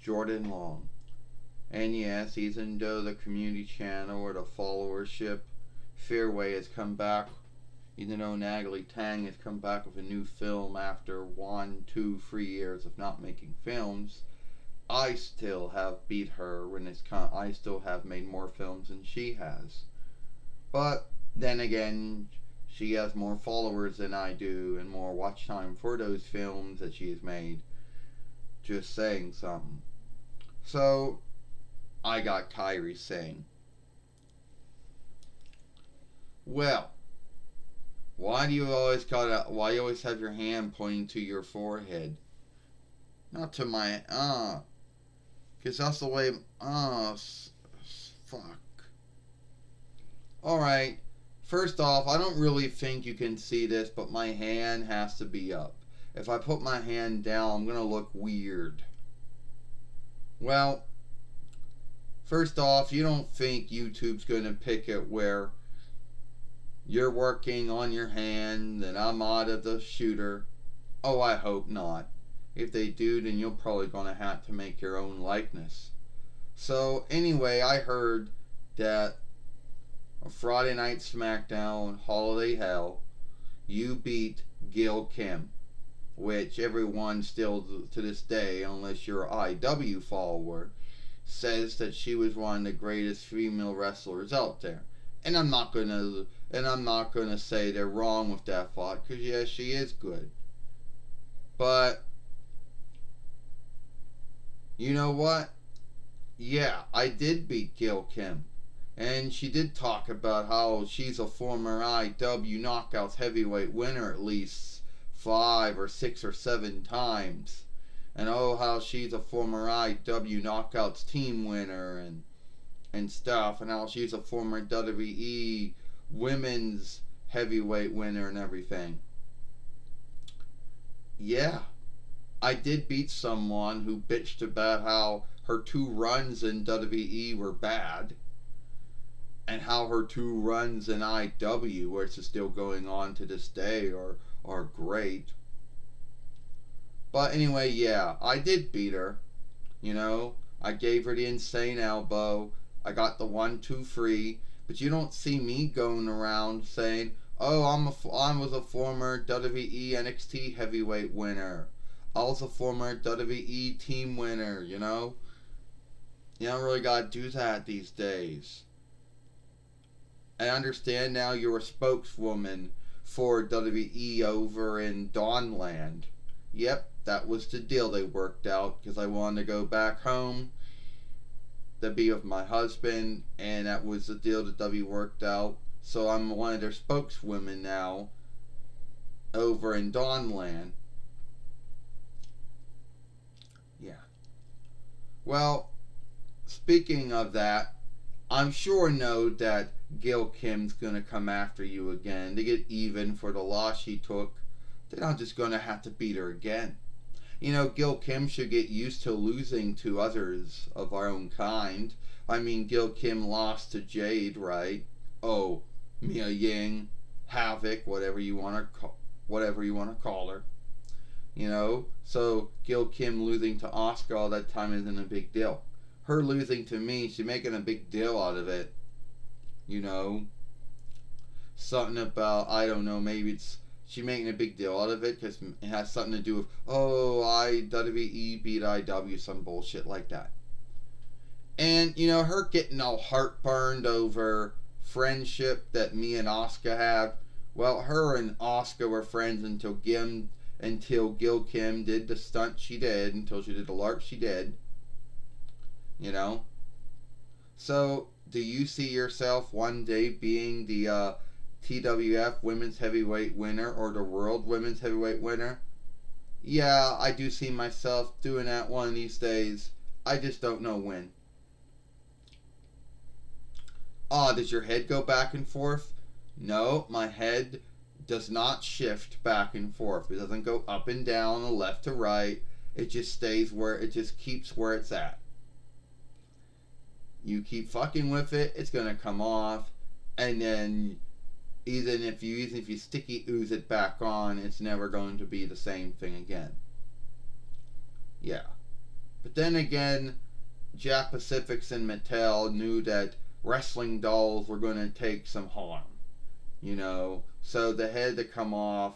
Jordan Long. And yes, even though the community channel or the followership Fairway has come back, even though Natalie Tang has come back with a new film after 1, 2, 3 years of not making films, I still have beat her when I still have made more films than she has. But then again, she has more followers than I do and more watch time for those films that she has made. Just saying something. So I got Kairi Sane. Well, why you always have your hand pointing to your forehead? Not to my cause that's the way fuck. Alright. First off, I don't really think you can see this, but my hand has to be up. If I put my hand down, I'm gonna look weird. Well, first off, you don't think YouTube's gonna pick it where you're working on your hand and I'm out of the shooter? Oh, I hope not. If they do, then you're probably gonna have to make your own likeness. So anyway, I heard that on Friday Night SmackDown Holiday Hell, you beat Gil Kim, which everyone still to this day, unless you're an IW follower, says that she was one of the greatest female wrestlers out there. And I'm not gonna say they're wrong with that thought, because yes, she is good. But you know what? Yeah, I did beat Gil Kim. And she did talk about how she's a former IW Knockouts heavyweight winner at least 5 or 6 or 7 times. And oh, how she's a former IW Knockouts team winner and stuff. And how she's a former WWE women's heavyweight winner and everything. Yeah, I did beat someone who bitched about how her 2 runs in WWE were bad and how her 2 runs in IW, which is still going on to this day, are great. But anyway, yeah, I did beat her. You know, I gave her the insane elbow. I got the 1, 2, 3. But you don't see me going around saying, "Oh, I was a former WWE NXT heavyweight winner. I was a former WWE team winner." You know, you don't really gotta do that these days. I understand now you're a spokeswoman for WWE over in Dawnland. Yep, that was the deal they worked out because I wanted to go back home to be with my husband, and that was the deal that W worked out. So I'm one of their spokeswomen now over in Dawnland. Yeah. Well, speaking of that, I'm sure know that Gil Kim's gonna come after you again to get even for the loss she took. Then I'm just gonna have to beat her again. You know, Gil Kim should get used to losing to others of our own kind. I mean, Gil Kim lost to Jade, right? Oh, Mia Ying, Havoc, whatever you wanna call her. You know, so Gil Kim losing to Asuka all that time isn't a big deal. Her losing to me, she's making a big deal out of it. You know, something about, I don't know, maybe it's she making a big deal out of it because it has something to do with, oh, WWE beat IW, some bullshit like that. And you know, her getting all heartburned over friendship that me and Asuka have. Well, her and Asuka were friends until Gil Kim did the stunt she did, until she did the lark she did. You know, so do you see yourself one day being the TWF Women's Heavyweight winner or the World Women's Heavyweight winner? Yeah, I do see myself doing that one of these days. I just don't know when. Does your head go back and forth? No, my head does not shift back and forth. It doesn't go up and down or left to right. It just stays it just keeps where it's at. You keep fucking with it, it's gonna come off, and then even if you sticky ooze it back on, it's never going to be the same thing again. Yeah. But then again, Jack Pacifics and Mattel knew that wrestling dolls were going to take some harm, so they had to come off.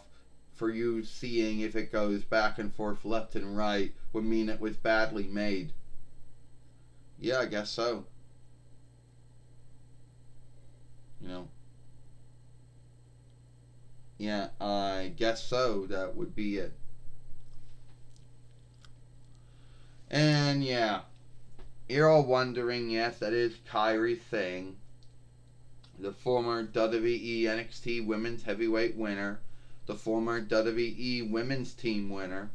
For you seeing if it goes back and forth left and right would mean it was badly made. Yeah, I guess so. You know, yeah, I guess so. That would be it. And yeah, you're all wondering, yes, that is Kairi Sane, the former WWE NXT Women's Heavyweight winner, the former WWE Women's Team winner,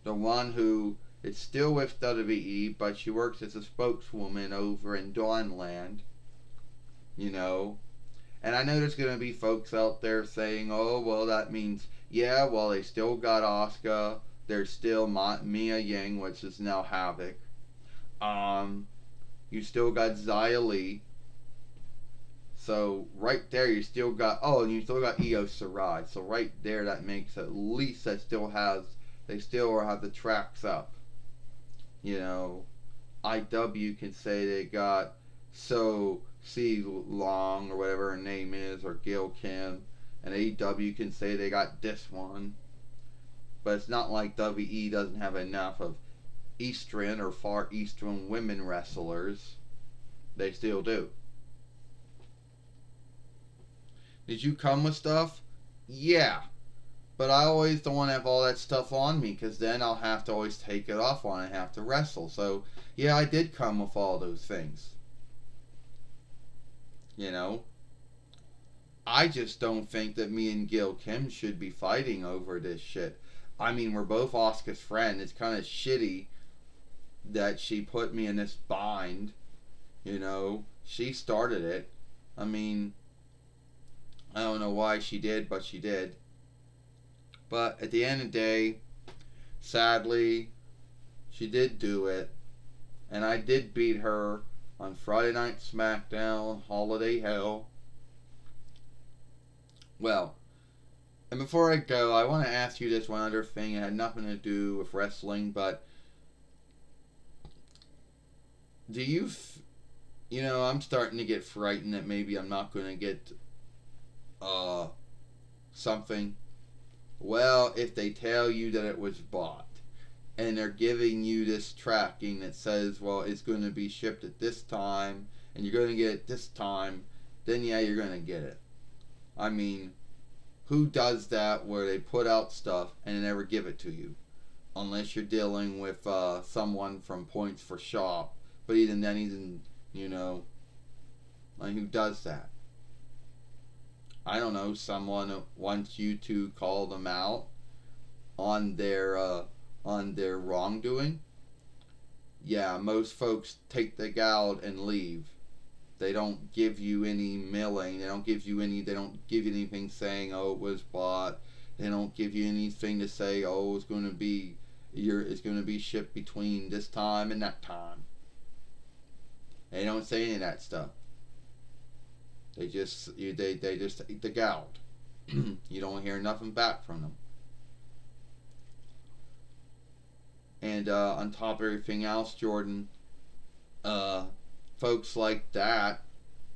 the one who is still with WWE, but she works as a spokeswoman over in Dawnland, you know. And I know there's going to be folks out there saying, oh, well, that means, yeah, well, they still got Asuka. There's still Mia Ying, which is now Havoc. You still got Xia Li. So right there, you still got, oh, and you still got Io Shirai. So right there, that makes at least they still have the tracks up. IW can say they got C Long or whatever her name is, or Gail Kim, and AEW can say they got this one. But it's not like WE doesn't have enough of Eastern or Far Eastern women wrestlers. They still do. Did you come with stuff? Yeah. But I always don't want to have all that stuff on me, because then I'll have to always take it off when I have to wrestle. So, yeah, I did come with all those things. I just don't think that me and Gil Kim should be fighting over this shit. I mean, we're both Asuka's friend. It's kind of shitty that she put me in this bind. She started it. I mean, I don't know why she did, but she did. But at the end of the day, sadly, she did do it. And I did beat her on Friday Night SmackDown, Holiday Hell. Well, and before I go, I want to ask you this one other thing. It had nothing to do with wrestling, but do you, I'm starting to get frightened that maybe I'm not going to get something. Well, if they tell you that it was bought, and they're giving you this tracking that says, well, it's going to be shipped at this time, and you're going to get it this time, then yeah, you're going to get it. I mean, who does that where they put out stuff and they never give it to you? Unless you're dealing with someone from Points for Shop. But even then, like, who does that? I don't know, someone wants you to call them out on their wrongdoing. Yeah, most folks take the gout and leave. They don't give you any milling. They don't give you anything saying, oh, it was bought. They don't give you anything to say, oh, it's going to be shipped between this time and that time. They don't say any of that stuff. They just take the gout. You don't hear nothing back from them. And on top of everything else, Jordan, folks like that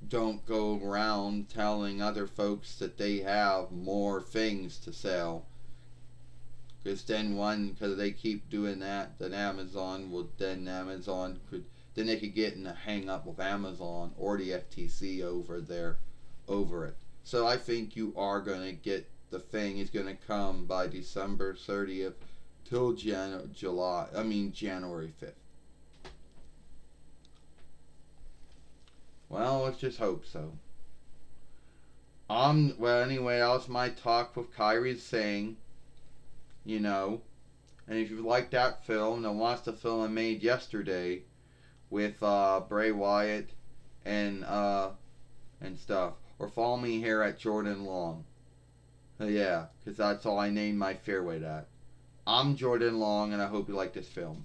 don't go around telling other folks that they have more things to sell. Because they keep doing that, then then they could get in a hang up with Amazon or the FTC over it. So I think you are going to get, the thing is going to come by December 30th till January 5th. Well, let's just hope so. Well, anyway, that was my talk with Kairi Sane. And if you like that film and watch the film I made yesterday with Bray Wyatt and stuff, or follow me here at Jordan Long. Yeah, because that's all I named my Fairway that. I'm Jordan Long, and I hope you like this film.